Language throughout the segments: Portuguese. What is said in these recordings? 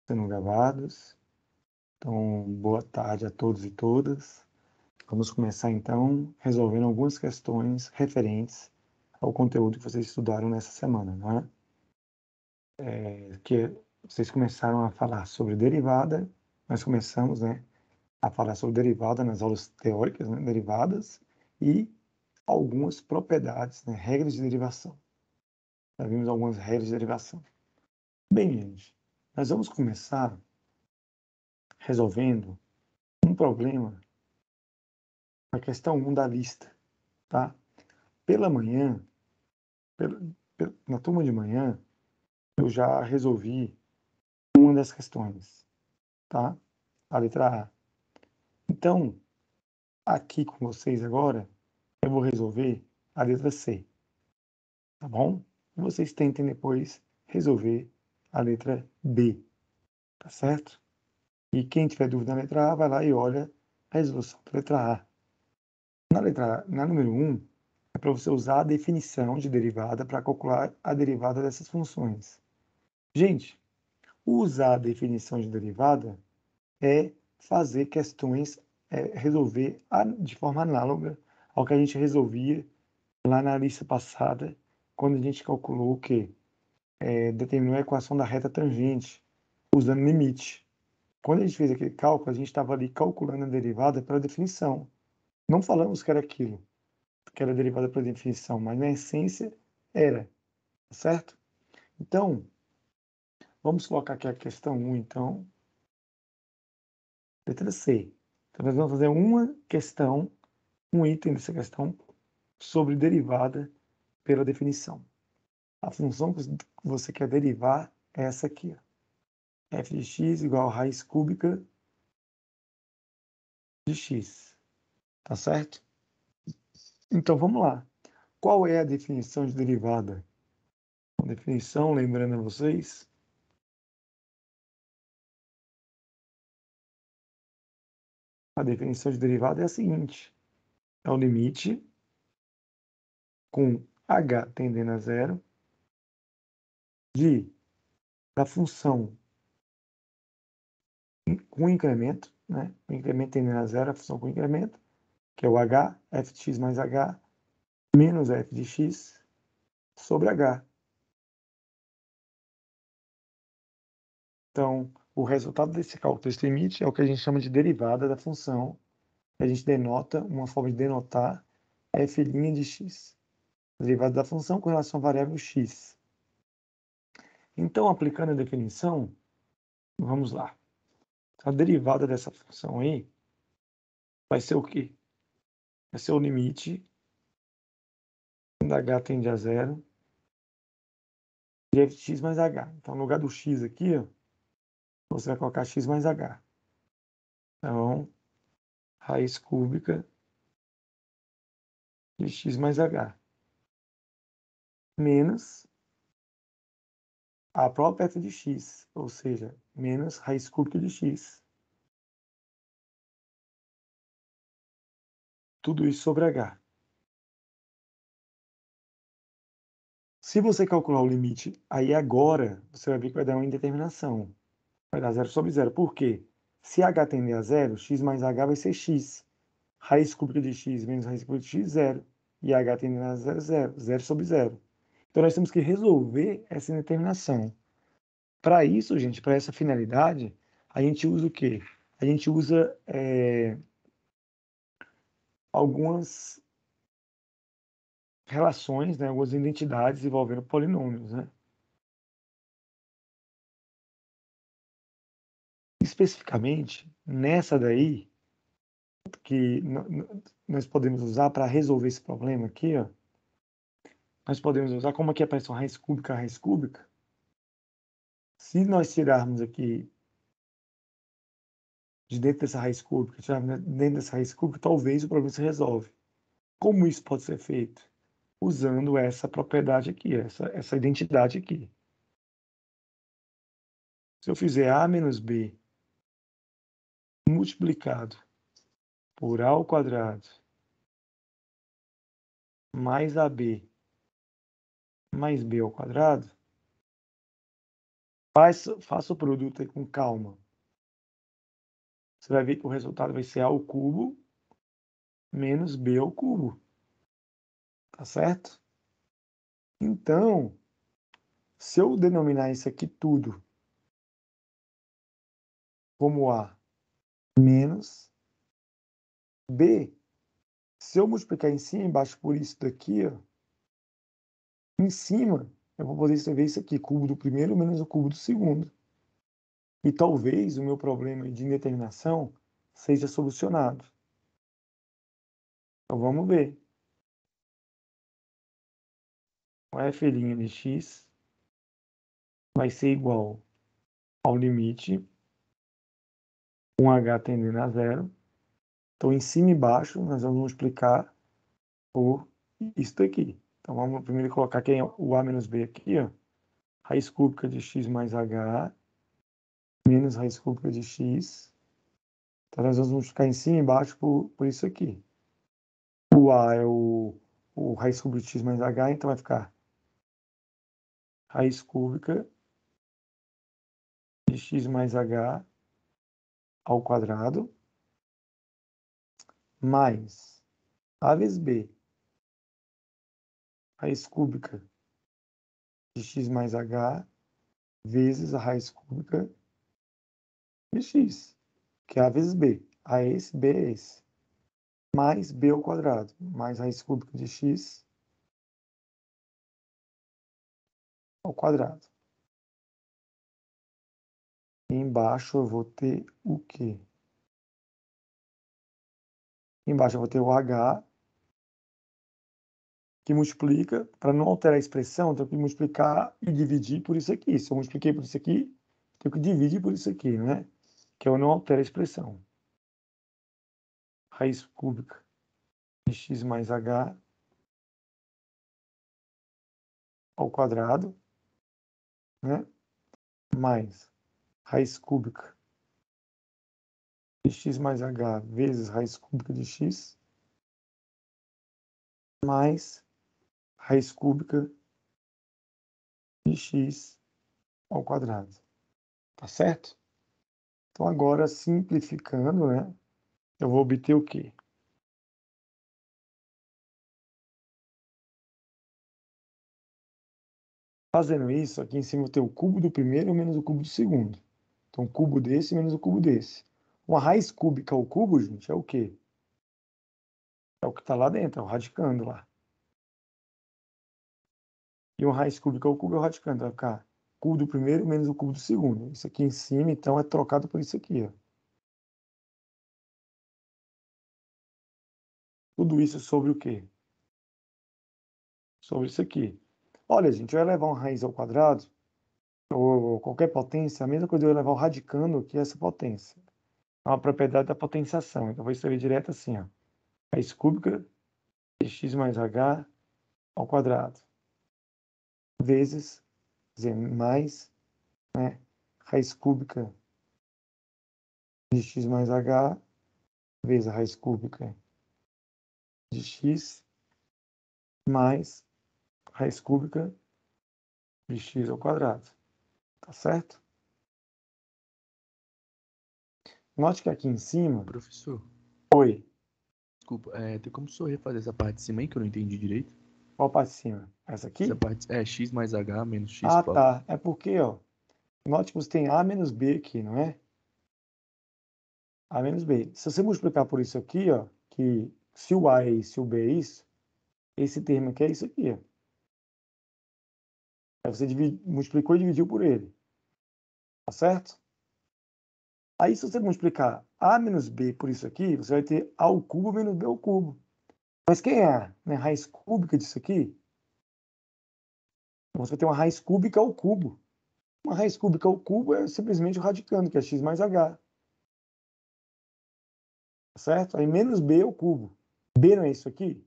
sendo gravados. Então, boa tarde a todos e todas. Vamos começar então resolvendo algumas questões referentes ao conteúdo que vocês estudaram nessa semana, né? Que vocês começaram a falar sobre derivada, nós começamos, né, a falar sobre derivada nas aulas teóricas, né, derivadas, e algumas propriedades, né, regras de derivação. Já vimos algumas regras de derivação. Bem, gente, nós vamos começar resolvendo um problema, a questão 1 da lista, tá? Pela manhã, na turma de manhã, eu já resolvi uma das questões, tá? A letra A. Então, aqui com vocês agora, eu vou resolver a letra C, tá bom? Vocês tentem depois resolver a letra B, tá certo? E quem tiver dúvida na letra A, vai lá e olha a resolução da letra A. Na número 1, é para você usar a definição de derivada para calcular a derivada dessas funções. Gente, usar a definição de derivada é fazer questões, resolver de forma análoga ao que a gente resolvia lá na lista passada, quando a gente calculou o quê? Determinou a equação da reta tangente, usando limite. Quando a gente fez aquele cálculo, a gente estava ali calculando a derivada pela definição. Não falamos que era aquilo, que era derivada pela definição, mas na essência era, certo? Então, vamos colocar aqui a questão 1, então. Letra C. Então, nós vamos fazer uma questão, um item dessa questão, sobre derivada pela definição. A função que você quer derivar é essa aqui, ó. F de x igual a raiz cúbica de x. Tá certo? Então, vamos lá. Qual é a definição de derivada? A definição, lembrando a vocês, a definição de derivada é a seguinte: é o limite com h tendendo a zero da função com incremento, né? O incremento tendendo a zero, a função com incremento, que é o h, f de x mais h, menos f de x sobre h. Então, o resultado desse cálculo desse limite é o que a gente chama de derivada da função, que a gente denota, uma forma de denotar f' de x. Derivada da função com relação à variável x. Então, aplicando a definição, vamos lá. A derivada dessa função aí vai ser o quê? Vai ser o limite quando h tende a zero de f de x mais h. Então, no lugar do x aqui, ó, você vai colocar x mais h. Então, raiz cúbica de x mais h. Menos a própria f de x, ou seja, menos raiz cúbica de x. Tudo isso sobre h. Se você calcular o limite, aí agora você vai ver que vai dar uma indeterminação. Vai dar 0 sobre 0. Por quê? Se h tender a zero, x mais h vai ser x. Raiz cúbica de x menos raiz cúbica de x, 0. E h tendendo a zero, 0. 0 sobre 0. Então, nós temos que resolver essa indeterminação. Para isso, gente, para essa finalidade, a gente usa o quê? A gente usa algumas relações, né, algumas identidades envolvendo polinômios, né? Especificamente, nessa daí, que nós podemos usar para resolver esse problema aqui, ó, nós podemos usar como aqui aparece uma raiz cúbica. Se nós tirarmos aqui de dentro dessa raiz cúbica, tirarmos dentro dessa raiz cúbica, talvez o problema se resolve. Como isso pode ser feito? Usando essa propriedade aqui, essa identidade aqui. Se eu fizer a menos b multiplicado por a ao quadrado mais ab mais b ao quadrado, Faça o produto aí com calma. Você vai ver que o resultado vai ser A ao cubo menos B ao cubo. Tá certo? Então, se eu denominar isso aqui tudo como A menos B, se eu multiplicar em cima e embaixo por isso daqui, ó, em cima eu vou poder escrever isso aqui, cubo do primeiro menos o cubo do segundo. E talvez o meu problema de indeterminação seja solucionado. Então vamos ver. O f' de x vai ser igual ao limite 1h tendendo a zero. Então, em cima e embaixo, nós vamos multiplicar por isso daqui. Então, vamos primeiro colocar aqui o a menos b aqui, ó. Raiz cúbica de x mais h menos raiz cúbica de x. Então, nós vamos multiplicar em cima e embaixo por isso aqui. O a é o raiz cúbica de x mais h, então vai ficar raiz cúbica de x mais h ao quadrado mais a vezes b, raiz cúbica de x mais h vezes a raiz cúbica de x, que é a vezes b. A é esse, b é esse. Mais b ao quadrado, mais raiz cúbica de x ao quadrado. E embaixo eu vou ter o quê? Embaixo eu vou ter o h, que multiplica, para não alterar a expressão, eu tenho que multiplicar e dividir por isso aqui. Se eu multipliquei por isso aqui, tenho que dividir por isso aqui, né? Que eu não altero a expressão. Raiz cúbica de x mais h ao quadrado, né? Mais raiz cúbica de x mais h vezes raiz cúbica de x mais raiz cúbica de x ao quadrado. Tá certo? Então, agora, simplificando, né? Eu vou obter o quê? Fazendo isso, aqui em cima eu vou ter o cubo do primeiro menos o cubo do segundo. Então, o cubo desse menos o cubo desse. Uma raiz cúbica ao cubo, gente, é o quê? É o que está lá dentro, é o radicando lá. E uma raiz cúbica ao cubo é o radicando. Vai ficar cubo do primeiro menos o cubo do segundo. Isso aqui em cima, então, é trocado por isso aqui, ó. Tudo isso sobre o quê? Sobre isso aqui. Olha, gente, eu ia levar uma raiz ao quadrado, ou qualquer potência, a mesma coisa eu ia levar o radicando, que é essa potência. É uma propriedade da potenciação. Então, eu vou escrever direto assim, ó. Raiz cúbica de x mais h ao quadrado. Vezes, quer dizer, mais, né? Raiz cúbica de x mais h vezes a raiz cúbica de x mais raiz cúbica de x ao quadrado. Tá certo? Note que aqui em cima... Professor, Oi, desculpa, tem como o senhor refazer essa parte de cima aí que eu não entendi direito? qual parte de cima? Essa Essa aqui? parte é x mais h menos x, Ah, por favor. tá. É porque, ó, note que você tem a menos b aqui, não é? A menos b. Se você multiplicar por isso aqui, ó, que se o a é isso, se o b é isso, esse termo aqui é isso aqui, ó. Aí você multiplicou e dividiu por ele. Tá certo? Aí, se você multiplicar a menos b por isso aqui, você vai ter a ao cubo menos b ao cubo. Mas quem é a? Né? Raiz cúbica disso aqui? Então, você vai ter uma raiz cúbica ao cubo. Uma raiz cúbica ao cubo é simplesmente o radicando, que é x mais h. Tá certo? Aí menos b ao cubo. B não é isso aqui?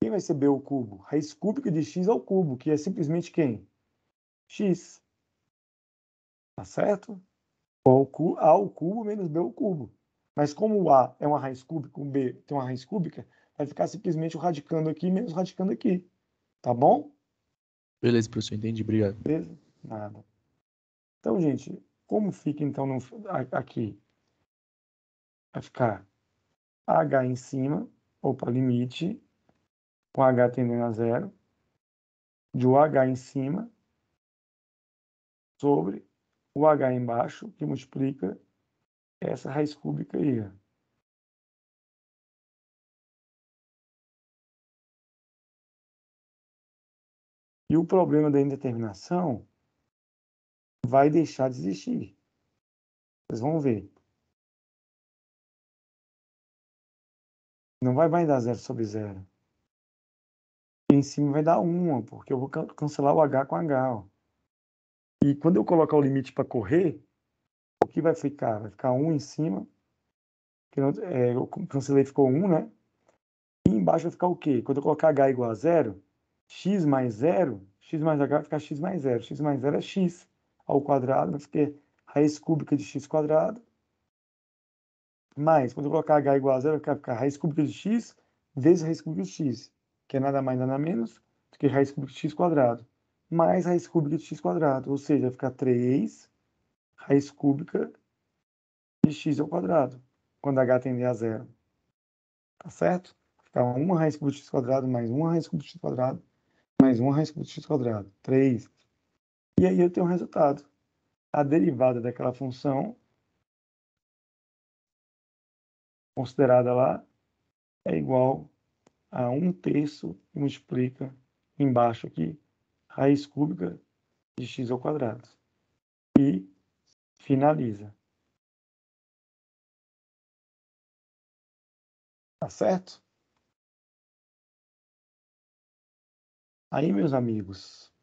Quem vai ser b ao cubo? Raiz cúbica de x ao cubo, que é simplesmente quem? X. Tá certo? A ao cubo menos b ao cubo. Mas como o a é uma raiz cúbica, o b tem uma raiz cúbica, vai ficar simplesmente o radicando aqui menos o radicando aqui. Tá bom? Beleza, professor, entendi, obrigado. Beleza? Nada. Então, gente, como fica então aqui? Vai ficar h em cima, opa, limite, com h tendendo a zero, de o h em cima sobre o h embaixo, que multiplica essa raiz cúbica aí. Ó. E o problema da indeterminação vai deixar de existir. Vocês vão ver. Não vai mais dar 0 sobre 0. E em cima vai dar 1, porque eu vou cancelar o h com h. Ó. E quando eu colocar o limite para correr, o que vai ficar? Vai ficar 1 em cima. Que não, eu cancelei, ficou 1, né? E embaixo vai ficar o quê? Quando eu colocar h igual a 0, x mais 0, x mais h vai ficar x mais 0. X mais 0 é x ao quadrado, vai ficar raiz cúbica de x quadrado. Mais, quando eu colocar h igual a 0, vai ficar raiz cúbica de x vezes raiz cúbica de x, que é nada mais nada menos do que raiz cúbica de x quadrado, mais raiz cúbica de x quadrado, ou seja, vai ficar 3 raiz cúbica de x ao quadrado, quando h tender a 0. Tá certo? Vai ficar 1 raiz cúbica de x quadrado mais 1 raiz cúbica de x quadrado mais 1 raiz cúbica de x quadrado. 3. E aí eu tenho um resultado. A derivada daquela função considerada lá é igual a 1/3 e multiplica embaixo aqui raiz cúbica de x ao quadrado. E finaliza. Tá certo? Aí, meus amigos,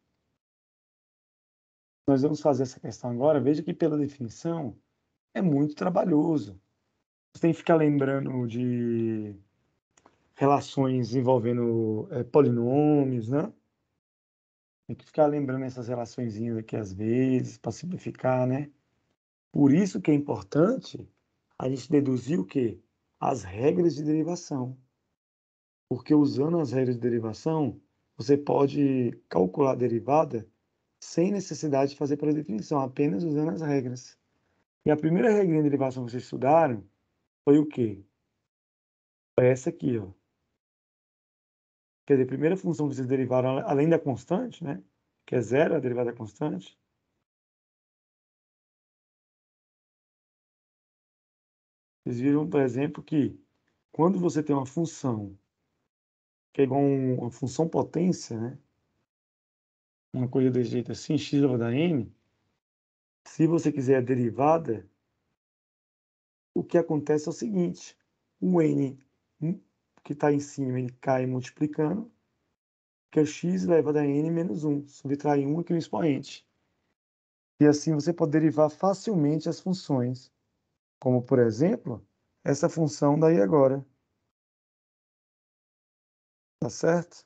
nós vamos fazer essa questão agora. Veja que pela definição é muito trabalhoso. Você tem que ficar lembrando de relações envolvendo polinômios, né? Tem que ficar lembrando essas relaçõezinhas aqui às vezes, para simplificar, né? Por isso que é importante a gente deduzir o quê? As regras de derivação. Porque usando as regras de derivação, você pode calcular a derivada sem necessidade de fazer pela definição, apenas usando as regras. E a primeira regra de derivação que vocês estudaram foi o quê? Foi essa aqui, ó. Quer dizer, a primeira função que vocês derivaram, além da constante, né? Que é zero, a derivada da constante. Vocês viram, por exemplo, que quando você tem uma função que é igual a uma função potência, né? Uma coisa desse jeito assim, x elevado a n, se você quiser a derivada, o que acontece é o seguinte, o n que está em cima, ele cai multiplicando, que é x elevado a n menos 1, subtrai 1 aqui no expoente. E assim você pode derivar facilmente as funções, como, por exemplo, essa função daí agora. Tá certo?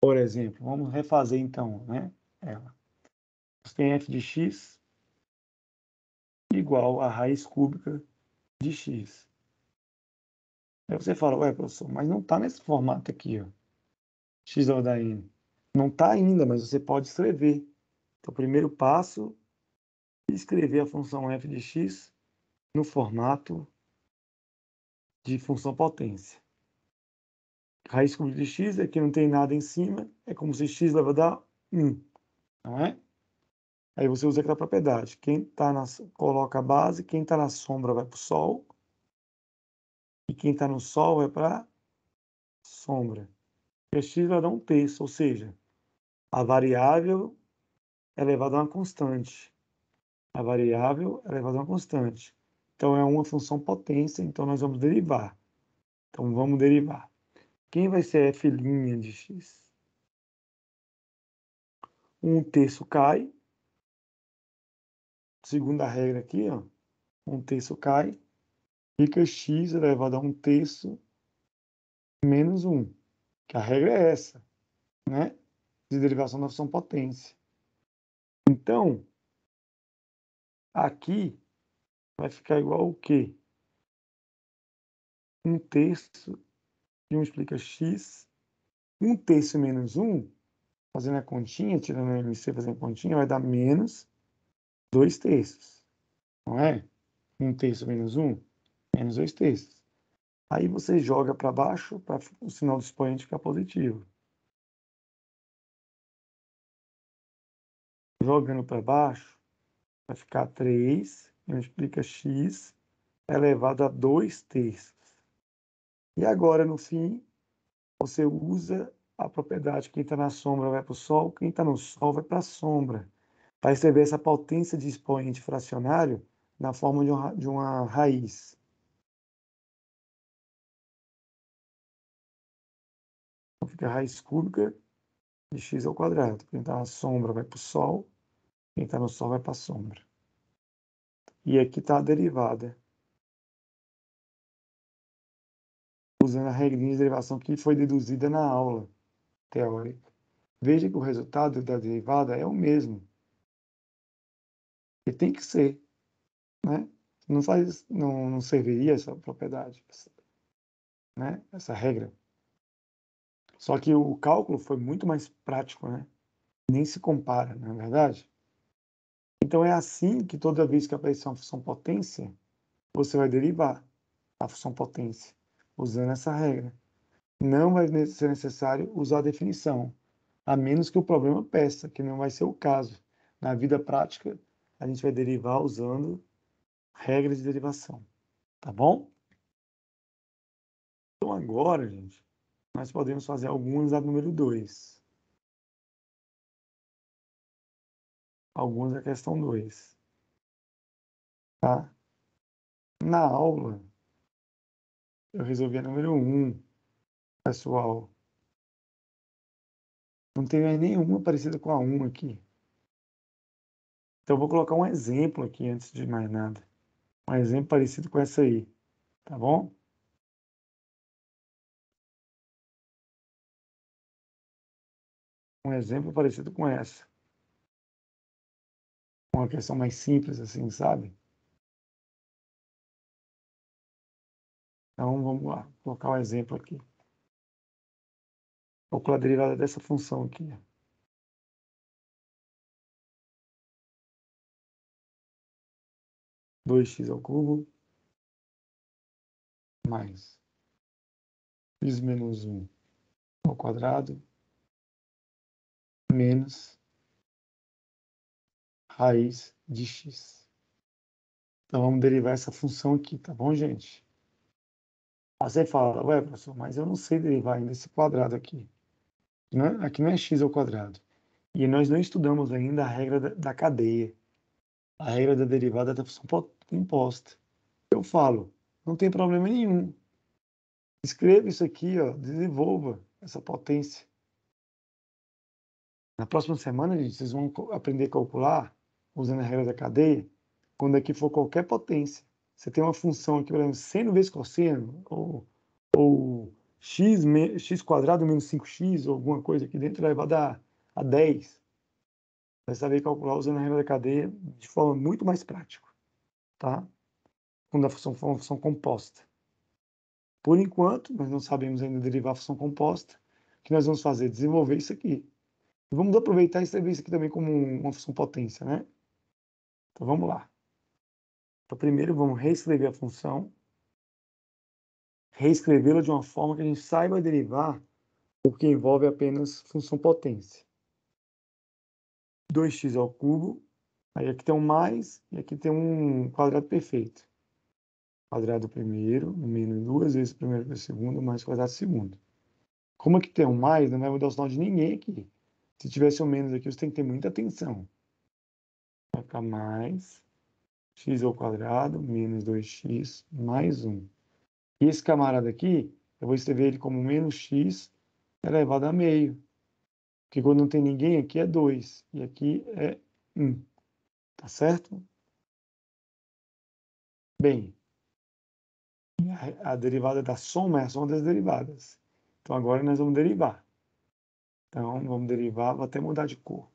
Por exemplo, vamos refazer então, né? Ela. Você tem f de x igual a raiz cúbica de x. Aí você fala, ué, professor, mas não está nesse formato aqui, ó. X elevado a n. Não está ainda, mas você pode escrever. Então, o primeiro passo é escrever a função f de x no formato de função potência. Raiz cúbica de x é que não tem nada em cima, é como se x elevado a 1, não é? Aí você usa aquela propriedade. Quem tá coloca a base, quem está na sombra vai para o sol, e quem está no sol vai para a sombra. E x vai dar 1/3, ou seja, a variável é elevada a uma constante. A variável é elevada a uma constante. Então, é uma função potência, então nós vamos derivar. Então, vamos derivar. Quem vai ser f' de x? 1/3 cai. Segunda regra aqui, ó. 1/3 cai. Fica x elevado a 1/3 menos 1. Que a regra é essa, né? De derivação da função potência. Então, aqui vai ficar igual o quê? 1/3 de 1 explica x. 1/3 menos 1 fazendo a continha, tirando o MC, fazendo a continha, vai dar menos 2/3, não é? 1/3 menos 1, menos 2/3. Aí você joga para baixo para o sinal do expoente ficar positivo. Jogando para baixo, vai ficar 3, multiplica x elevado a 2/3. E agora, no fim, você usa a propriedade: quem está na sombra vai para o sol, quem está no sol vai para a sombra, para escrever essa potência de expoente fracionário na forma de uma raiz. Então fica a raiz cúbica de x ao quadrado. Quem está na sombra vai para o sol, quem está no sol vai para a sombra. E aqui está a derivada, usando a regrinha de derivação que foi deduzida na aula teórica. Veja que o resultado da derivada é o mesmo. E tem que ser, né? Não serviria essa propriedade, né? Essa regra. Só que o cálculo foi muito mais prático, né? Nem se compara, não é verdade? Então é assim que toda vez que aparecer uma função potência, você vai derivar a função potência, usando essa regra. Não vai ser necessário usar a definição, a menos que o problema peça, que não vai ser o caso. Na vida prática, a gente vai derivar usando regras de derivação, tá bom? Então agora, gente, nós podemos fazer algumas da número 2. Algumas da questão 2, tá? Na aula, eu resolvi a número 1, pessoal. Não tem mais nenhuma parecida com a 1 aqui. Então eu vou colocar um exemplo aqui antes de mais nada. Um exemplo parecido com essa aí, tá bom? Um exemplo parecido com essa. Uma questão mais simples assim, sabe? Então vamos lá, vou colocar um exemplo aqui. Vou calcular a derivada dessa função aqui. 2x ao cubo mais x menos 1 ao quadrado menos raiz de x. Então vamos derivar essa função aqui, tá bom, gente? Aí você fala, ué, professor, mas eu não sei derivar ainda esse quadrado aqui. Aqui não é x ao quadrado. E nós não estudamos ainda a regra da cadeia, a regra da derivada da função composta. Eu falo, não tem problema nenhum. Escreva isso aqui, ó, desenvolva essa potência. Na próxima semana, gente, vocês vão aprender a calcular, usando a regra da cadeia, quando aqui for qualquer potência. Você tem uma função aqui, por exemplo, seno vezes cosseno, ou x quadrado menos 5x, ou alguma coisa aqui dentro, vai dar a 10. Vai saber calcular usando a regra da cadeia de forma muito mais prática, tá? Quando a função for uma função composta. Por enquanto, nós não sabemos ainda derivar a função composta. O que nós vamos fazer? Desenvolver isso aqui. E vamos aproveitar e escrever isso aqui também como uma função potência, né? Então vamos lá. Então, primeiro vamos reescrever a função, reescrevê-la de uma forma que a gente saiba derivar o que envolve apenas função potência. 2x ao cubo, aí aqui tem um mais e aqui tem um quadrado perfeito. Quadrado primeiro, menos 2 vezes primeiro vezes segundo, mais quadrado segundo. Como aqui tem um mais, não vai mudar o sinal de ninguém aqui. Se tivesse um menos aqui, você tem que ter muita atenção. Vai ficar mais x ao quadrado menos 2x mais 1. E esse camarada aqui, eu vou escrever ele como menos x elevado a meio. Porque quando não tem ninguém, aqui é 2. E aqui é 1. Tá certo? Bem, a derivada da soma é a soma das derivadas. Então agora nós vamos derivar. Então vamos derivar, vou até mudar de cor.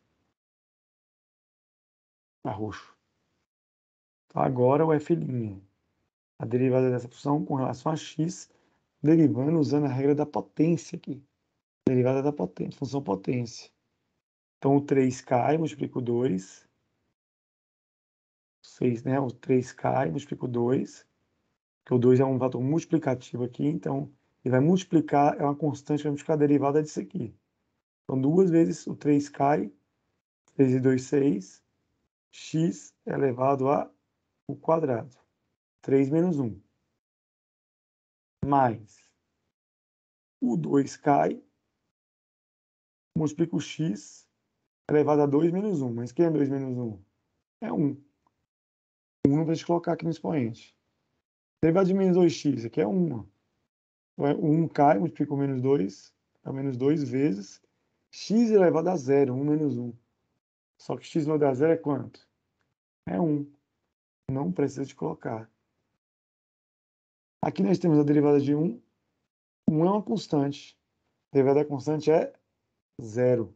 Para roxo. Então agora o f'. A derivada dessa função com relação a x, derivando usando a regra da potência aqui. Derivada da potência, função potência. Então, o 3 cai, multiplico 2. 6, né? O 3 cai, multiplico 2. Porque o 2 é um fator multiplicativo aqui, então ele vai multiplicar, é uma constante, vai multiplicar a derivada disso aqui. Então, 2 vezes o 3 cai, 3 e 2, 6. X elevado a o quadrado. 3 menos 1. Mais o 2 cai, multiplica o x elevado a 2 menos 1. Mas quem é 2 menos 1? É 1. 1 não precisa colocar aqui no expoente. Derivada de menos 2x, aqui é 1. Ó. O 1 cai, multiplica o menos 2, é menos 2 vezes x elevado a 0, 1 menos 1. Só que x elevado a 0 é quanto? É 1. Não precisa de colocar. Aqui nós temos a derivada de 1. 1 é uma constante. A derivada da constante é 0.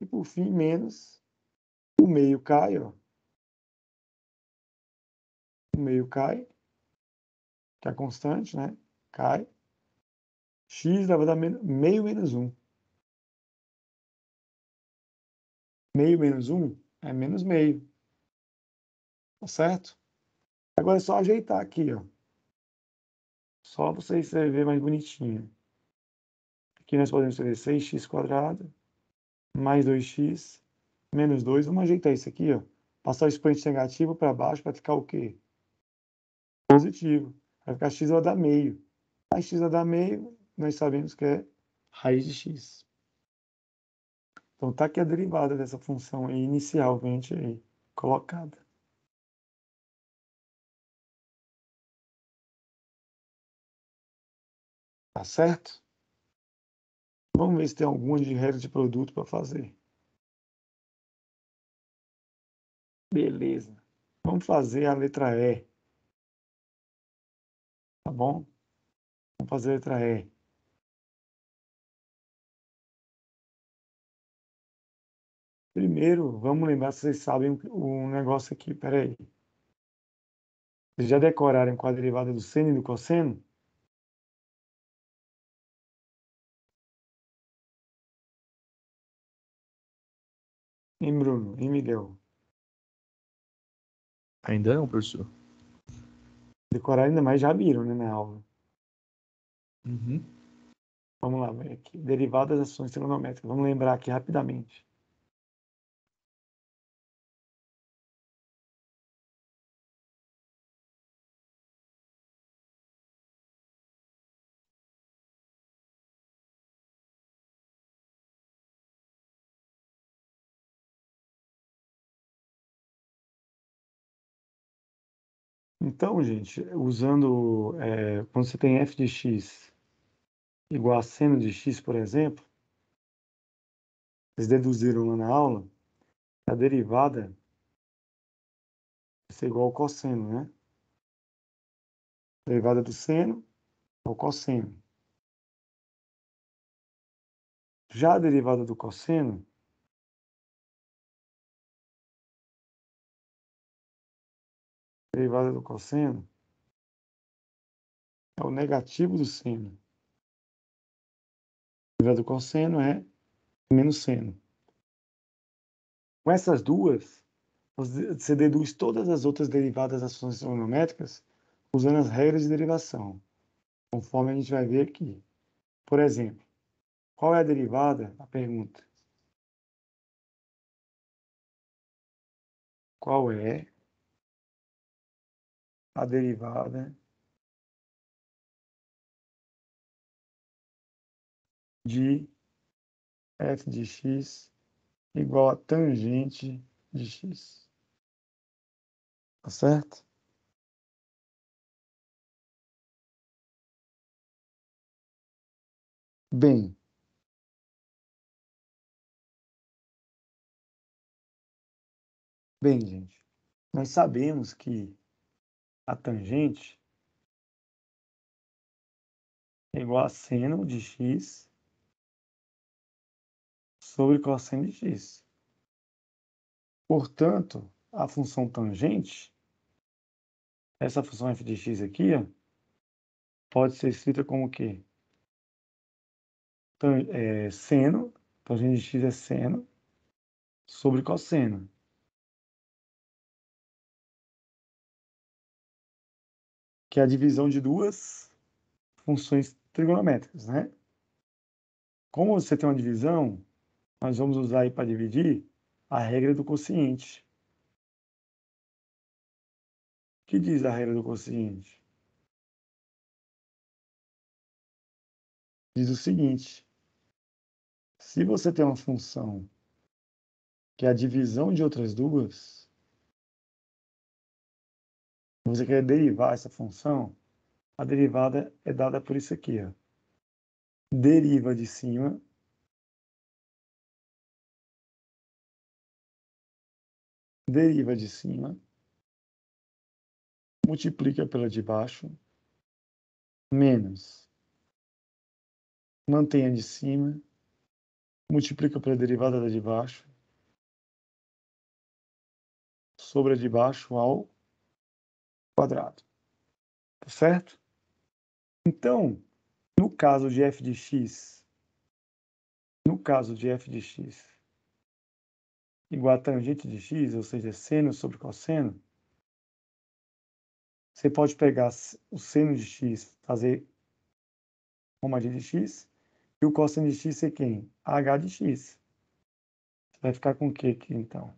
E por fim, menos o meio cai, ó. O meio cai, que é a constante, né? Cai. X vai dar meio menos 1. Meio menos 1 é menos meio. Tá certo? Agora é só ajeitar aqui, ó. Só para você escrever mais bonitinho. Aqui nós podemos escrever 6x² mais 2x menos 2. Vamos ajeitar isso aqui, ó. Passar o expoente negativo para baixo para ficar o quê? Positivo. Vai ficar x vai dar meio. A x vai dar meio, nós sabemos que é raiz de x. Então tá aqui a derivada dessa função aí, inicialmente aí, colocada. Tá certo? Vamos ver se tem alguma de regra de produto para fazer. Beleza. Vamos fazer a letra E. Tá bom? Vamos fazer a letra E. Primeiro, vamos lembrar se vocês sabem o negócio aqui. Pera aí. Vocês já decoraram com a derivada do seno e do cosseno? Hein, Bruno? Hein, Miguel? Ainda não, professor. Decorar ainda mais já viram, né, na aula. Uhum. Vamos lá, vai aqui. Derivadas das ações trigonométricas. Vamos lembrar aqui rapidamente. Então, gente, usando, quando você tem f de x igual a seno de x, por exemplo, vocês deduziram lá na aula, a derivada vai ser igual ao cosseno, né? A derivada do seno ao cosseno. Já a derivada do cosseno, é o negativo do seno. A derivada do cosseno é menos seno. Com essas duas, você deduz todas as outras derivadas das funções trigonométricas usando as regras de derivação, conforme a gente vai ver aqui. Por exemplo, qual é a derivada? A pergunta. Qual é a derivada de f de x igual a tangente de x? Tá certo? Bem, gente, nós sabemos que a tangente é igual a seno de x sobre cosseno de x. Portanto, a função tangente, essa função f de x aqui, ó, pode ser escrita como o quê? Seno Tangente de x é seno sobre cosseno. Que é a divisão de duas funções trigonométricas, né? Como você tem uma divisão, nós vamos usar aí para dividir a regra do quociente. O que diz a regra do quociente? Diz o seguinte: se você tem uma função que é a divisão de outras duas, você quer derivar essa função, a derivada é dada por isso aqui, ó. Deriva de cima multiplica pela de baixo, menos mantém a de cima, multiplica pela derivada da de baixo, sobre a de baixo ao quadrado. Tá certo? Então, no caso de f de x igual a tangente de x, ou seja, seno sobre cosseno, você pode pegar o seno de x, fazer uma g de x, e o cosseno de x ser quem? h de x. Você vai ficar com o que aqui, então?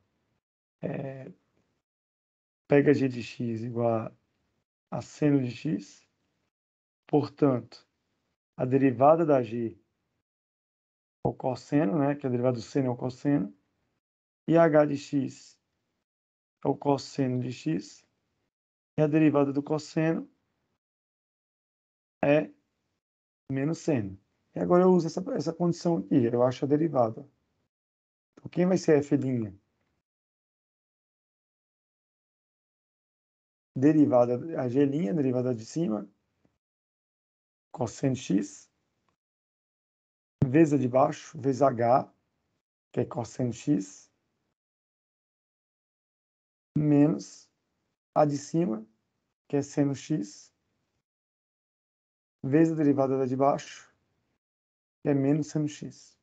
Pega g de x igual a seno de x, portanto, a derivada da g é o cosseno, né, que a derivada do seno é o cosseno, e h de x é o cosseno de x, e a derivada do cosseno é menos seno. E agora eu uso essa condição aqui, eu acho a derivada. Então, quem vai ser f'? Derivada, a g', derivada de cima, cosseno de x, vezes a de baixo, vezes h, que é cosseno de x, menos a de cima, que é seno x, vezes a derivada da de baixo, que é menos seno x.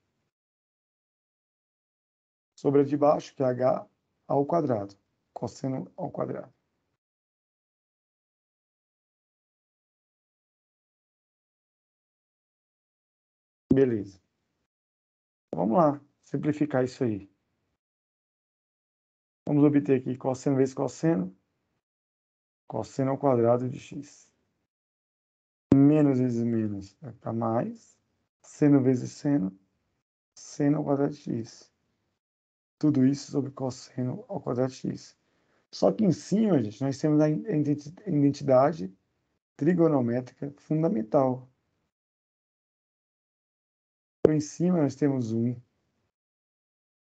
Sobre a de baixo, que é h ao quadrado, cosseno ao quadrado. Beleza. Então, vamos lá, simplificar isso aí. Vamos obter aqui cosseno vezes cosseno, cosseno ao quadrado de x. Menos vezes menos vai ficar mais, seno vezes seno, seno ao quadrado de x. Tudo isso sobre cosseno ao quadrado de x. Só que em cima, gente, nós temos a identidade trigonométrica fundamental. Então, em cima nós temos 1,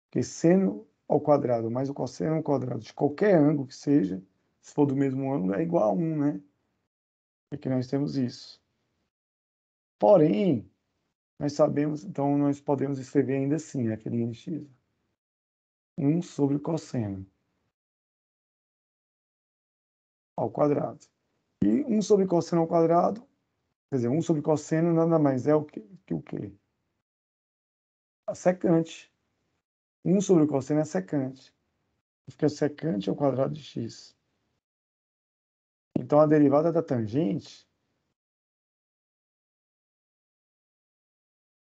que seno ao quadrado mais o cosseno ao quadrado de qualquer ângulo que seja, se for do mesmo ângulo, é igual a 1, né? Aqui nós temos isso. Porém, nós sabemos, então nós podemos escrever ainda assim, f' de x. 1 sobre cosseno ao quadrado. E 1 sobre cosseno ao quadrado, quer dizer, 1 sobre cosseno nada mais é o que o quê? A secante. 1 sobre o cosseno é secante. Fica secante ao quadrado de x. Então, a derivada da tangente,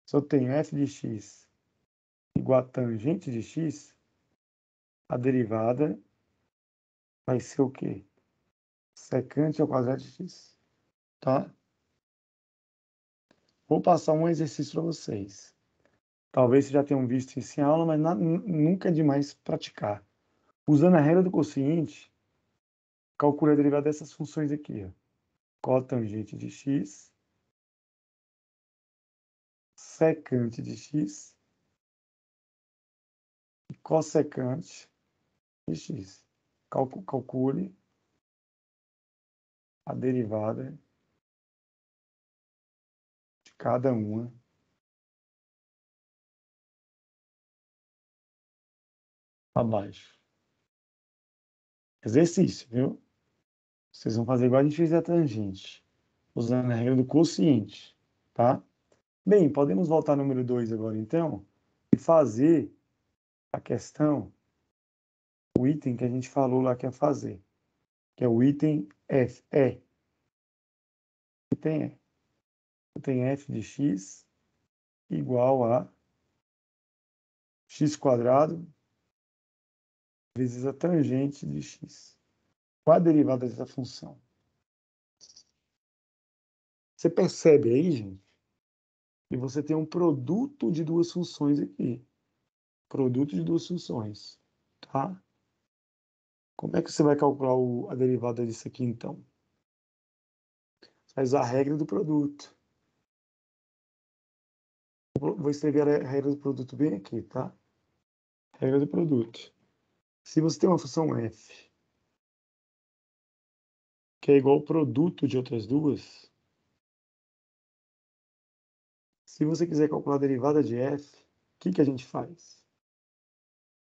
se eu tenho f de x igual a tangente de x, a derivada vai ser o quê? Secante ao quadrado de x. Tá? Vou passar um exercício para vocês. Talvez vocês já tenham visto isso em aula, mas nunca é demais praticar. Usando a regra do quociente, calcule a derivada dessas funções aqui. Ó. Cotangente de x, secante de x e cossecante de x. Calcule a derivada de cada uma abaixo. Exercício, viu? Vocês vão fazer igual a gente fez a tangente, usando a regra do quociente, tá? Bem, podemos voltar ao número 2 agora, então. e fazer a questão, o item que a gente falou lá que é fazer, que é o item F, item E. Item F de x igual a x quadrado vezes a tangente de x. Qual a derivada dessa função? Você percebe aí, gente, que você tem um produto de duas funções aqui. Produto de duas funções, tá? Como é que você vai calcular a derivada disso aqui, então? Você vai usar a regra do produto. Vou escrever a regra do produto bem aqui, tá? Regra do produto. Se você tem uma função f, que é igual ao produto de outras duas, se você quiser calcular a derivada de f, o que a gente faz?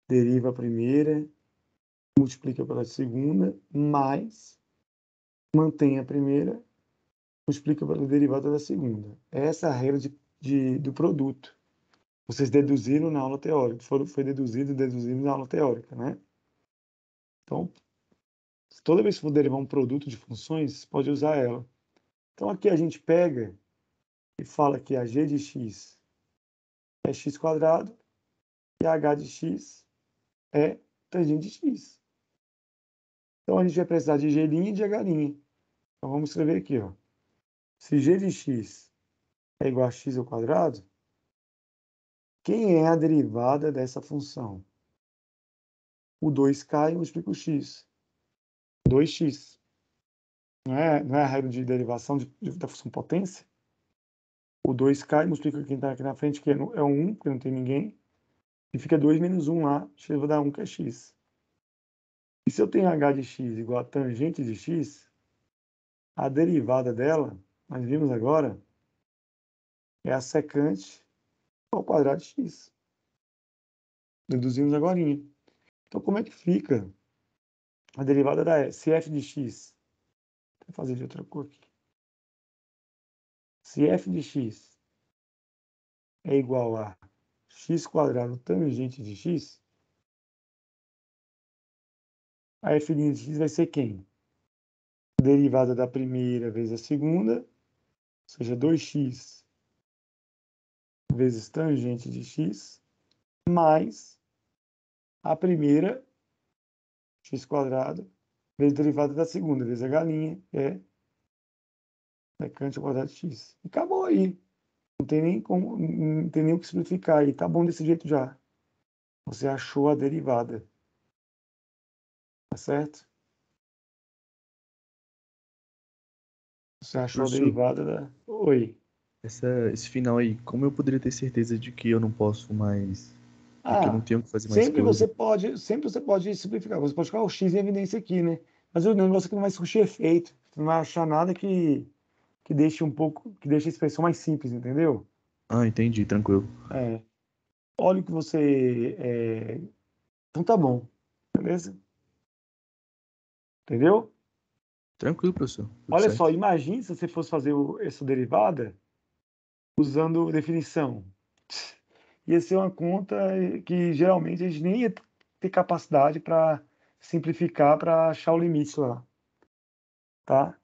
Deriva a primeira, multiplica pela segunda, mais mantém a primeira, multiplica pela derivada da segunda. Essa é a regra do produto. Vocês deduziram na aula teórica, foi deduzido na aula teórica, né? Então, toda vez que for derivar um produto de funções, pode usar ela. Então, aqui a gente pega e fala que a g de x é x quadrado e a h de x é tangente de x. Então, a gente vai precisar de g' e de h'. Então, vamos escrever aqui, ó. Se g de x é igual a x ao quadrado, quem é a derivada dessa função? O 2k multiplica o x. 2x. Não é a regra de derivação da função potência? O 2k multiplica quem está aqui na frente, que é o 1, porque não tem ninguém. E fica 2 menos 1 lá, x vai dar 1, que é x. E se eu tenho h de x igual a tangente de x, a derivada dela, nós vimos agora, é a secante ao quadrado de x. Deduzimos agora. Então, como é que fica a derivada da se f de x? Vou fazer de outra cor aqui. Se f de x é igual a x quadrado tangente de x, a f' de x vai ser quem? Derivada da primeira vezes a segunda, ou seja, 2x vezes tangente de x, mais a primeira, x quadrado, vezes derivada da segunda, vezes a galinha, que é secante ao quadrado de x. E acabou aí. Não tem nem o que simplificar aí. Tá bom desse jeito já. Você achou a derivada. Tá certo? Você achou a Professor, derivada da... Oi. esse final aí, como eu poderia ter certeza de que eu não posso mais, de que eu não Ah, tenho que fazer mais coisa? sempre você pode simplificar. Você pode colocar o x em evidência aqui, né? Mas o negócio é que não vai surgir efeito. Você não vai achar nada que deixe que deixe a expressão mais simples, entendeu? Ah, entendi, tranquilo. É. Olha o que você... Então tá bom. Beleza? Entendeu? Tranquilo, professor. Tudo Olha só, certo. imagine se você fosse fazer essa derivada usando definição. Ia ser uma conta que geralmente a gente nem ia ter capacidade para simplificar para achar o limite lá, tá?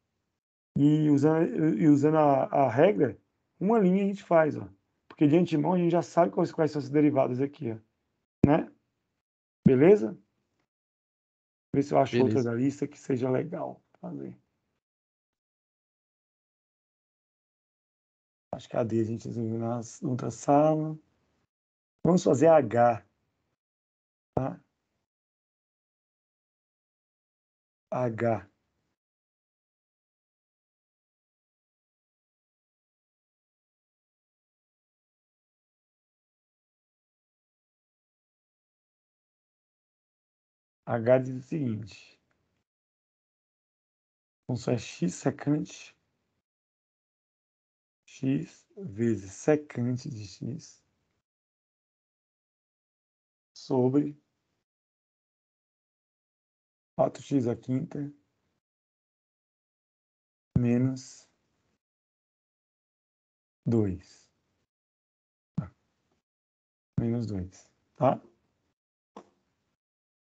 E usando a regra, uma linha a gente faz, ó. Porque de antemão a gente já sabe quais são as derivadas aqui, ó, né? Beleza? Ver se eu acho outra Beleza. da lista que seja legal fazer. Acho que a D a gente resolveu na outra sala. Vamos fazer H, tá? H. H diz o seguinte: função é x secante, x vezes secante de x sobre 4x à quinta menos 2. menos 2, tá?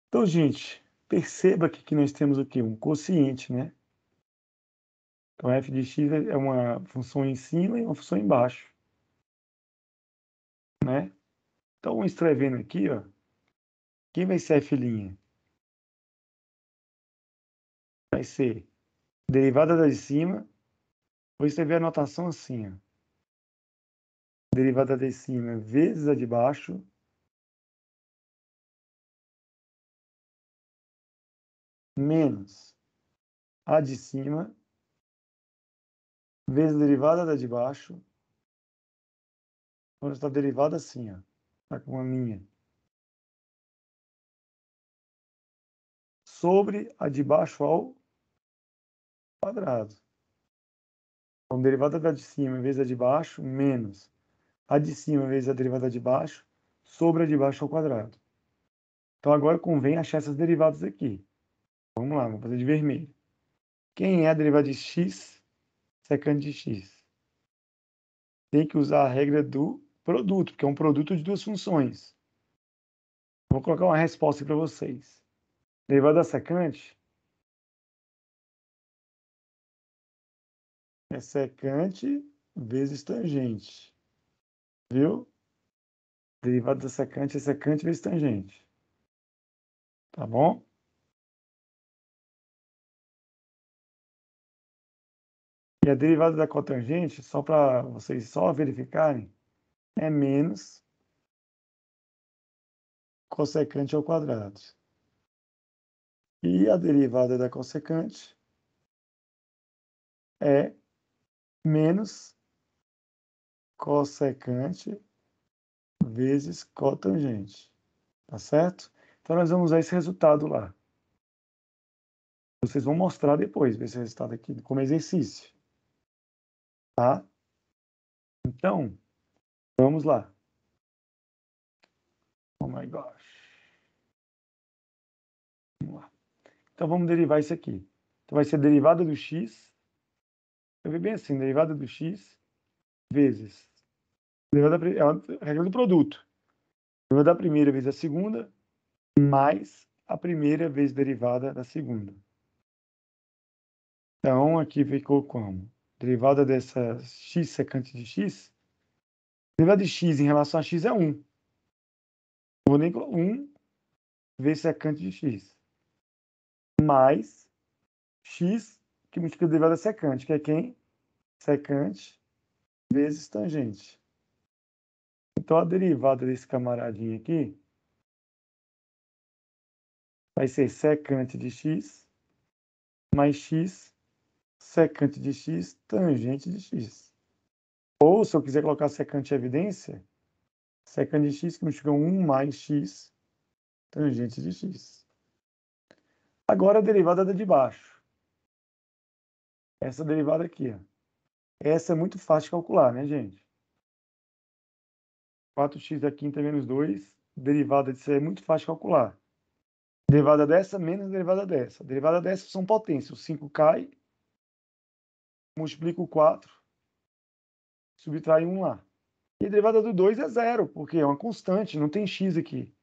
Então, gente, perceba aqui que nós temos o quê? Um quociente, né? Então, f de x é uma função em cima e uma função embaixo, né? Então, escrevendo aqui, ó, quem vai ser f'? Vai ser derivada da de cima. Vou escrever a notação assim, ó. Derivada da de cima vezes a de baixo menos a de cima vezes a derivada da de baixo. Quando está derivada assim, ó. Tá com uma linha. Sobre a de baixo ao quadrado. Então, derivada da de cima vezes a de baixo menos a de cima vezes a derivada de baixo sobre a de baixo ao quadrado. Então, agora convém achar essas derivadas aqui. Vamos lá, vamos fazer de vermelho. Quem é a derivada de x secante de x? Tem que usar a regra do produto, porque é um produto de duas funções. Vou colocar uma resposta para vocês. Derivada da secante é secante vezes tangente. Viu? Derivada da secante é secante vezes tangente. Tá bom? E a derivada da cotangente, só para vocês só verificarem, é menos cossecante ao quadrado. E a derivada da cossecante é menos cossecante vezes cotangente. Tá certo? Então, nós vamos usar esse resultado lá. Vocês vão mostrar depois, ver esse resultado aqui como exercício. Tá? Então, vamos lá. Oh my gosh. Vamos lá. Então, vamos derivar isso aqui. Então, vai ser derivada do x. Eu vi bem assim, derivada do x vezes. É a regra do produto. Derivada da primeira vezes a segunda, mais a primeira vezes derivada da segunda. Então, aqui ficou como? Derivada dessa x secante de x. Derivada de x em relação a x é 1. Não vou nem 1 vezes secante de x. Mais x, que multiplica a derivada secante, que é quem? Secante vezes tangente. Então, a derivada desse camaradinho aqui vai ser secante de x mais x secante de x tangente de x. Ou, se eu quiser colocar secante em evidência, secante de x que multiplica 1 mais x tangente de x. Agora, a derivada da de baixo. Essa derivada aqui, ó. Essa é muito fácil de calcular, né, gente? 4x da quinta menos 2. Derivada disso é muito fácil de calcular. Derivada dessa menos derivada dessa. Derivada dessa são potências. O 5 cai, multiplica o 4, subtrai 1 lá. E a derivada do 2 é zero, porque é uma constante, não tem x aqui.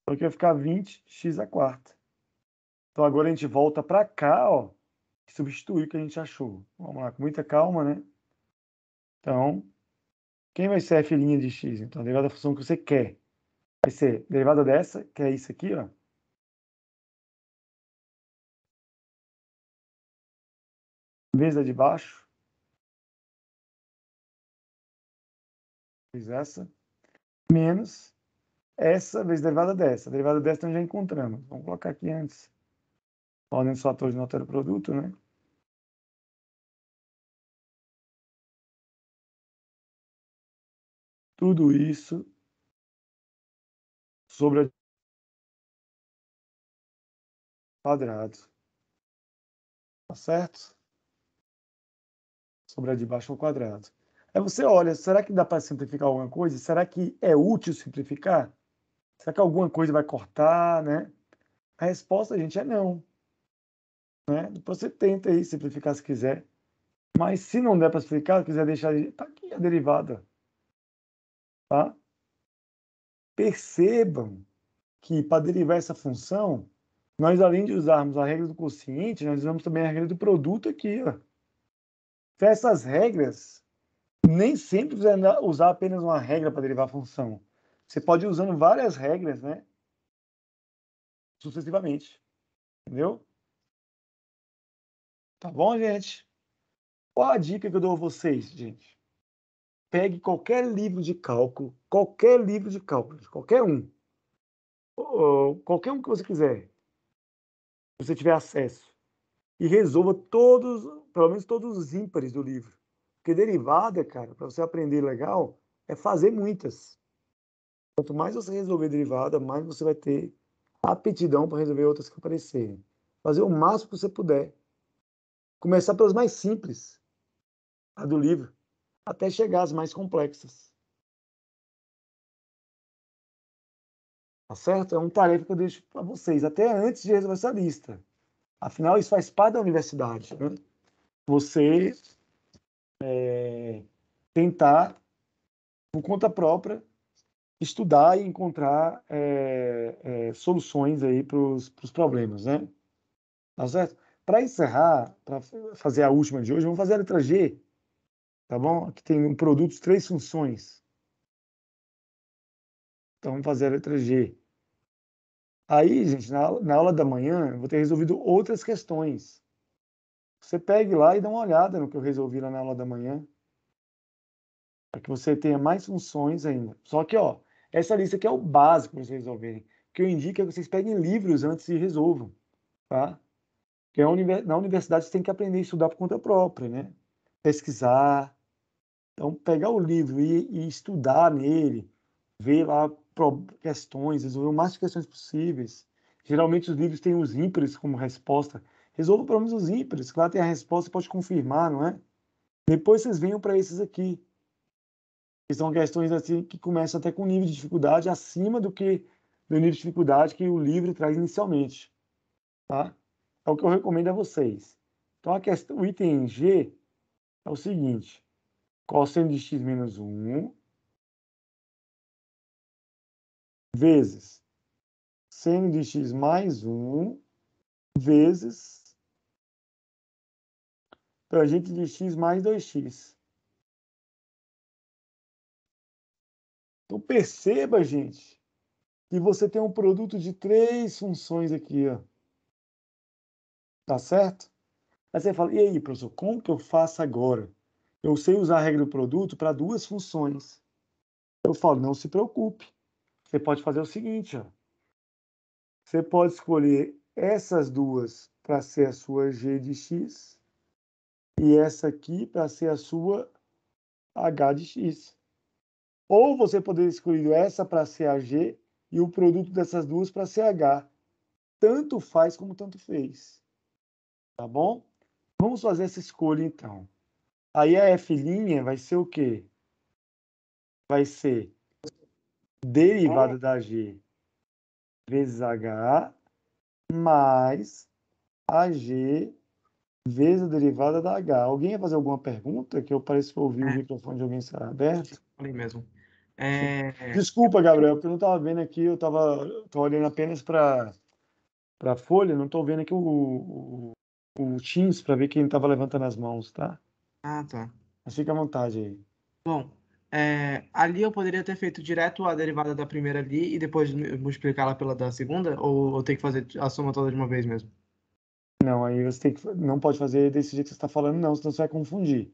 Então aqui vai ficar 20x à quarta. Então agora a gente volta para cá, ó, e substitui o que a gente achou. Vamos lá, com muita calma, né? Então, quem vai ser a f' de x? Então, a derivada da função que você quer. Vai ser derivada dessa, que é isso aqui, ó. Vezes a de baixo. Vezes essa. Menos essa vezes a derivada dessa. A derivada dessa nós já encontramos. Vamos colocar aqui antes. Ordem dos fatores não altera o produto, né? Tudo isso sobre a quadrado. Tá certo? Sobre a de baixo ao quadrado. Aí você olha, será que dá para simplificar alguma coisa? Será que é útil simplificar? Será que alguma coisa vai cortar, né? A resposta, gente, é não. Né? Depois você tenta aí simplificar se quiser. Mas se não der para explicar, quiser deixar, tá aqui a derivada. Tá? percebam que para derivar essa função, nós, além de usarmos a regra do quociente, nós usamos também a regra do produto aqui, ó. Essas regras, nem sempre você vai usar apenas uma regra para derivar a função. Você pode ir usando várias regras, né? Sucessivamente. Entendeu? Tá bom, gente? Qual a dica que eu dou a vocês, gente? Pegue qualquer livro de cálculo, qualquer um, qualquer um que você quiser, se você tiver acesso, e resolva todos, pelo menos todos os ímpares do livro. Porque derivada, cara, para você aprender legal, é fazer muitas. Quanto mais você resolver derivada, mais você vai ter aptidão para resolver outras que aparecerem. Fazer o máximo que você puder. Começar pelas mais simples, a do livro, até chegar às mais complexas. Tá certo? É uma tarefa que eu deixo para vocês, até antes de resolver essa lista. Afinal, isso faz parte da universidade, né? Você tentar, por conta própria, estudar e encontrar soluções aí para os problemas, né? Tá certo? Para encerrar, para fazer a última de hoje, vamos fazer a letra G, tá bom? Aqui tem um produto, 3 funções. Então, vamos fazer a letra G. Aí, gente, na aula da manhã, eu vou ter resolvido outras questões. Você pegue lá e dá uma olhada no que eu resolvi lá na aula da manhã, para que você tenha mais funções ainda. Só que, ó, essa lista aqui é o básico para vocês resolverem. O que eu indico é que vocês peguem livros antes e resolvam, tá? Porque na universidade você tem que aprender a estudar por conta própria, né? Pesquisar. Então, pegar o livro e estudar nele, ver lá questões, resolver o máximo de questões possíveis. Geralmente os livros têm os ímpares como resposta. Resolva pelo menos os ímpares, que lá tem a resposta, você pode confirmar, não é? Depois vocês venham para esses aqui, que são questões assim que começam até com nível de dificuldade acima do nível de dificuldade que o livro traz inicialmente, tá? É o que eu recomendo a vocês. Então o item G é o seguinte: cosseno de x menos 1 vezes seno de x mais 1 vezes tangente de x mais 2x. Então perceba, gente, que você tem um produto de 3 funções aqui, ó. Tá certo? Aí você fala, e aí, professor, como que eu faço agora? Eu sei usar a regra do produto para 2 funções. Eu falo, não se preocupe. Você pode fazer o seguinte, ó. Você pode escolher essas duas para ser a sua g de x e essa aqui para ser a sua h de x. Ou você poderia escolher essa para ser a g e o produto dessas duas para ser h. Tanto faz como tanto fez. Tá bom? Vamos fazer essa escolha, então. Aí a f' vai ser o quê? Vai ser derivada da g vezes h mais a g vezes a derivada da h. Alguém ia fazer alguma pergunta? Que eu pareço que eu ouvi o microfone de alguém estar aberto. Falei mesmo. Desculpa, Gabriel, porque eu não estava vendo aqui, eu estava olhando apenas para a folha, não estou vendo aqui o Teams para ver quem estava levantando as mãos, tá? Ah, tá. Mas fica à vontade aí. Bom, ali eu poderia ter feito direto a derivada da primeira ali e depois multiplicá-la pela da segunda? Ou eu tenho que fazer a soma toda de uma vez mesmo? Não, aí você não pode fazer desse jeito que você está falando, não, senão você vai confundir,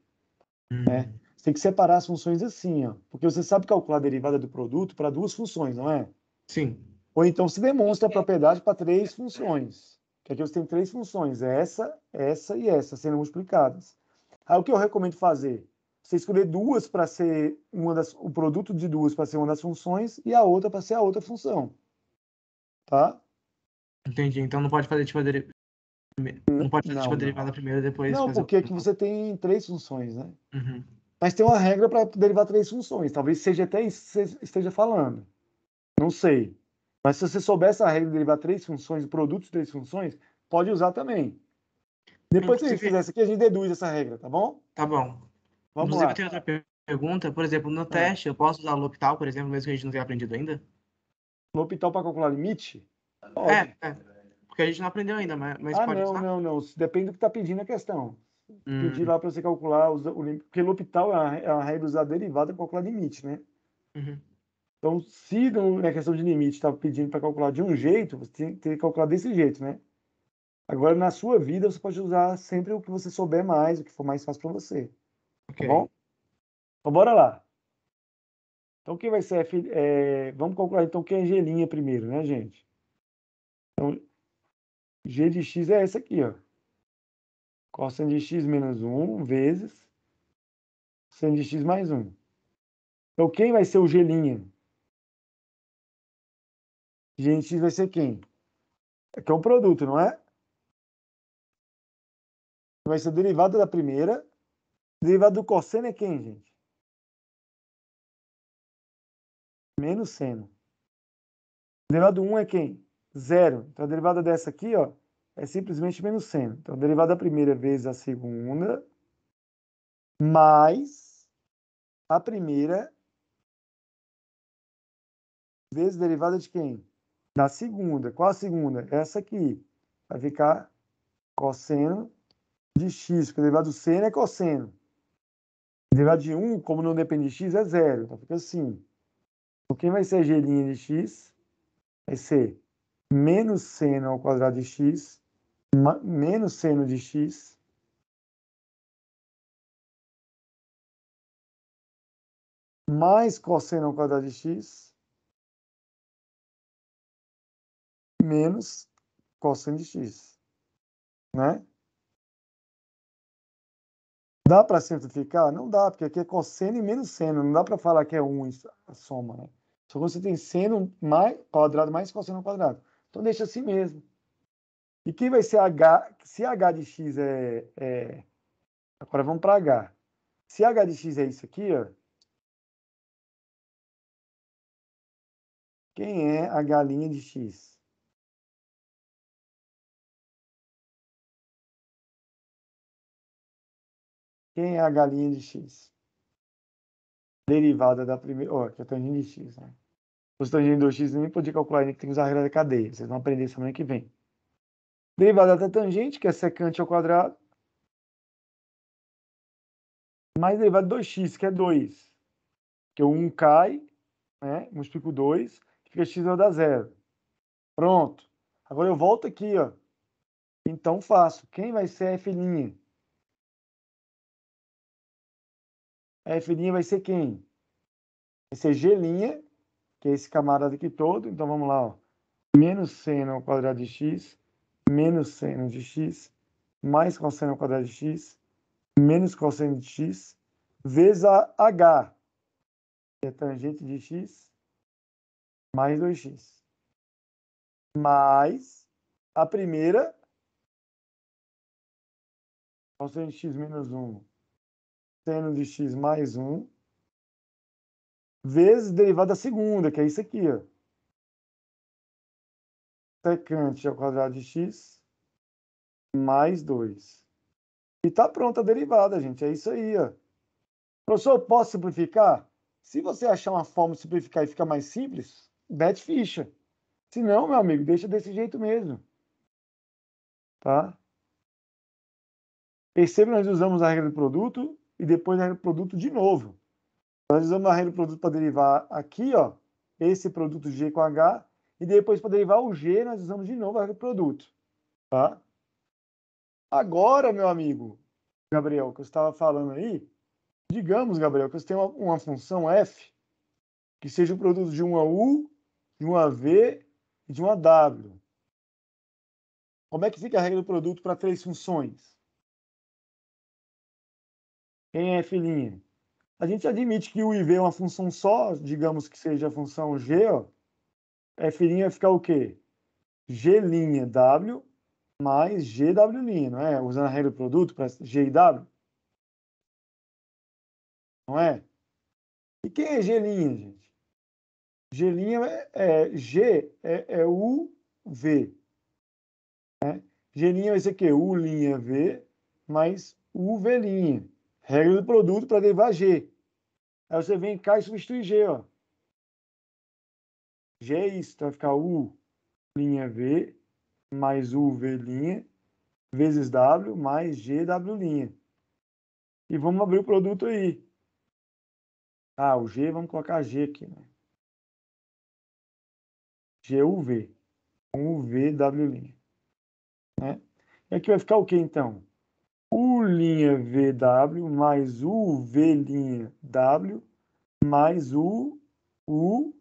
né? Você tem que separar as funções assim, ó, porque você sabe calcular a derivada do produto para 2 funções, não é? Sim. Ou então você demonstra a propriedade para 3 funções, que aqui você tem 3 funções, essa e essa, sendo multiplicadas. Aí o que eu recomendo fazer? Você escolher duas para ser o produto de duas para ser uma das funções e a outra para ser a outra função, tá? Entendi. Então não pode fazer tipo não pode fazer tipo a Não, derivada primeiro e depois não, fazer porque aqui você tem 3 funções, né? Uhum. Mas tem uma regra para derivar 3 funções. Talvez seja até isso que você esteja falando. Não sei. Mas se você souber essa regra de derivar 3 funções, o produto de 3 funções, pode usar também. Depois que a gente fizer isso aqui, a gente deduz essa regra, tá bom? Tá bom. Vamos Inclusive, eu lá. tenho outra pergunta. Por exemplo, no teste, eu posso usar o L'Hopital, por exemplo, mesmo que a gente não tenha aprendido ainda? L'Hopital para calcular limite? Pode. Porque a gente não aprendeu ainda, mas Ah, pode usar? não. Depende do que está pedindo a questão. Pedir Hum, lá para você calcular o limite. Porque L'Hopital é a regra usar derivada para calcular limite, né? uhum. Então, se na questão de limite está pedindo para calcular de um jeito, você tem que calcular desse jeito, né? Agora, na sua vida, você pode usar sempre o que você souber mais, o que for mais fácil para você. Tá Ok. bom? Então, bora lá. Então, quem vai ser vamos calcular, então, quem é G' primeiro, né, gente? Então, G de x é essa aqui, ó. Cosseno de x menos 1 vezes seno de x mais 1. Então, quem vai ser o G'? G de x vai ser quem? Aqui é um produto, não é? Vai ser derivada da primeira. Derivada do cosseno é quem, gente? Menos seno. Derivada do 1 é quem? Zero. Então, a derivada dessa aqui, ó, é simplesmente menos seno. Então, a derivada da primeira vezes a segunda, mais a primeira vezes derivada de quem? Da segunda. Qual a segunda? Essa aqui. Vai ficar cosseno de x, porque a derivada do seno é cosseno. A derivada de 1, como não depende de x, é zero. Então, fica assim. Então, quem vai ser G' de x vai ser menos seno ao quadrado de x, menos seno de x, mais cosseno ao quadrado de x, menos cosseno de x, né? Dá para simplificar? Não dá, porque aqui é cosseno e menos seno, não dá para falar que é 1 a soma, né? Só que você tem seno mais quadrado mais cosseno ao quadrado. Então deixa assim mesmo. E quem vai ser h? Se h de x agora vamos para h. Se h de x é isso aqui, ó. Quem é a galinha de x? Quem é a galinha de x? Derivada da primeira. Ó, que é a tangente de x, né? Os tangentes do x nem podia calcular ainda, que tem que usar a regra da cadeia. Vocês vão aprender semana que vem. Derivada da tangente, que é secante ao quadrado, mais derivada de 2x, que é 2. Que o 1 cai, né? Multiplico 2, fica x vai dar zero. Pronto. Agora eu volto aqui, ó. Então faço. Quem vai ser f'? F' vai ser quem? Vai ser g', que é esse camarada aqui todo. Então vamos lá, ó. Menos seno ao quadrado de x, menos seno de x, mais cosseno ao quadrado de x, menos cosseno de x, vezes a h, que é tangente de x, mais 2x. Mais a primeira, cosseno de x menos 1, seno de x mais 1, vezes derivada da segunda, que é isso aqui, ó. Secante ao quadrado de x, mais 2. E tá pronta a derivada, gente. É isso aí, ó. Professor, posso simplificar? Se você achar uma forma de simplificar e ficar mais simples, mete ficha. Se não, meu amigo, deixa desse jeito mesmo. Tá? Perceba que nós usamos a regra do produto e depois a regra do produto de novo. Nós usamos a regra do produto para derivar aqui, ó, esse produto G com H, e depois para derivar o G, nós usamos de novo a regra do produto. Tá? Agora, meu amigo Gabriel, que eu estava falando aí, digamos, Gabriel, que você tem uma função f que seja o produto de uma U, de uma V e de uma W. Como é que fica a regra do produto para três funções? Quem é f'? A gente admite que U e V é uma função só, digamos que seja a função G, ó. F' vai ficar o quê? G'(W) mais GW', não é? Usando a regra do produto para G e W. Não é? E quem é G', gente? G é UV. Né? G' vai ser o quê? U'(V) mais UV'. Regra do produto para derivar G. Aí você vem cá e substitui G, ó. G é isso, então vai ficar U linha V mais U V linha vezes W mais G W linha. E vamos abrir o produto aí. Ah, o G, vamos colocar G aqui, né? GUV, com UVW'. Né? E aqui vai ficar o que, então? U''VW mais UV''W mais UVW'.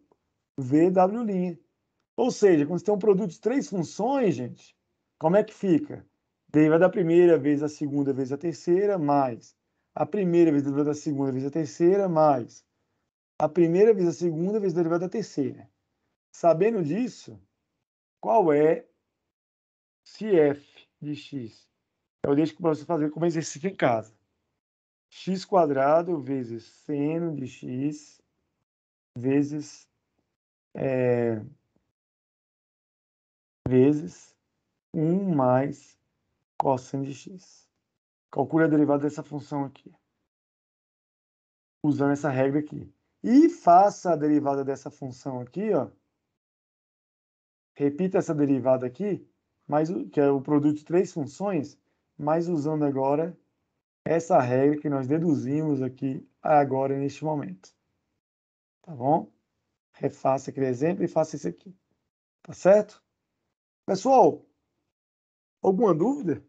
Ou seja, quando você tem um produto de 3 funções, gente, como é que fica? Derivada da primeira vezes a segunda vezes a terceira, mais a primeira vezes derivada da segunda vezes a terceira, mais a primeira vezes a segunda vezes derivada da terceira. Sabendo disso, qual é se f de x? Eu deixo para você fazer como exercício em casa. x² vezes seno de x vezes vezes 1 mais cosseno de x. Calcule a derivada dessa função aqui, usando essa regra aqui. E faça a derivada dessa função aqui, ó. Repita essa derivada aqui, que é o produto de 3 funções, mas usando agora essa regra que nós deduzimos aqui agora neste momento. Tá bom? Refaça aquele exemplo e faça isso aqui. Tá certo? Pessoal, alguma dúvida?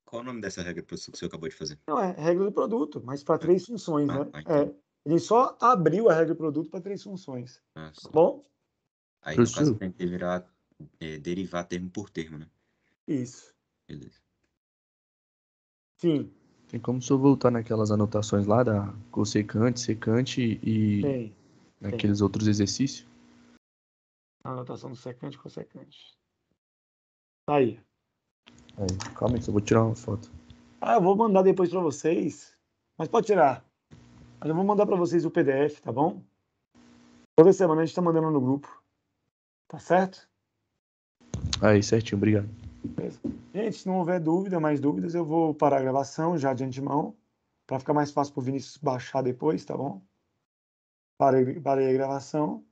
Qual o nome dessa regra, professor, que o senhor acabou de fazer? Não, é regra do produto, mas para 3 funções, né? Então. Ele só abriu a regra do produto para 3 funções. Tá bom? Aí, no caso, tem que derivar termo por termo, né? Isso. Beleza. Sim. Tem como o senhor voltar naquelas anotações lá da cossecante, secante e Tem. naqueles outros exercícios? A anotação do secante e cossecante. Tá aí. Calma aí, só vou tirar uma foto. Eu vou mandar depois para vocês. Mas pode tirar. Mas eu vou mandar para vocês o PDF, tá bom? Toda semana a gente está mandando no grupo. Tá certo? Aí, certinho, obrigado. Beleza. Gente, se não houver mais dúvidas, eu vou parar a gravação já de antemão, para ficar mais fácil para o Vinícius baixar depois, tá bom? Parei a gravação.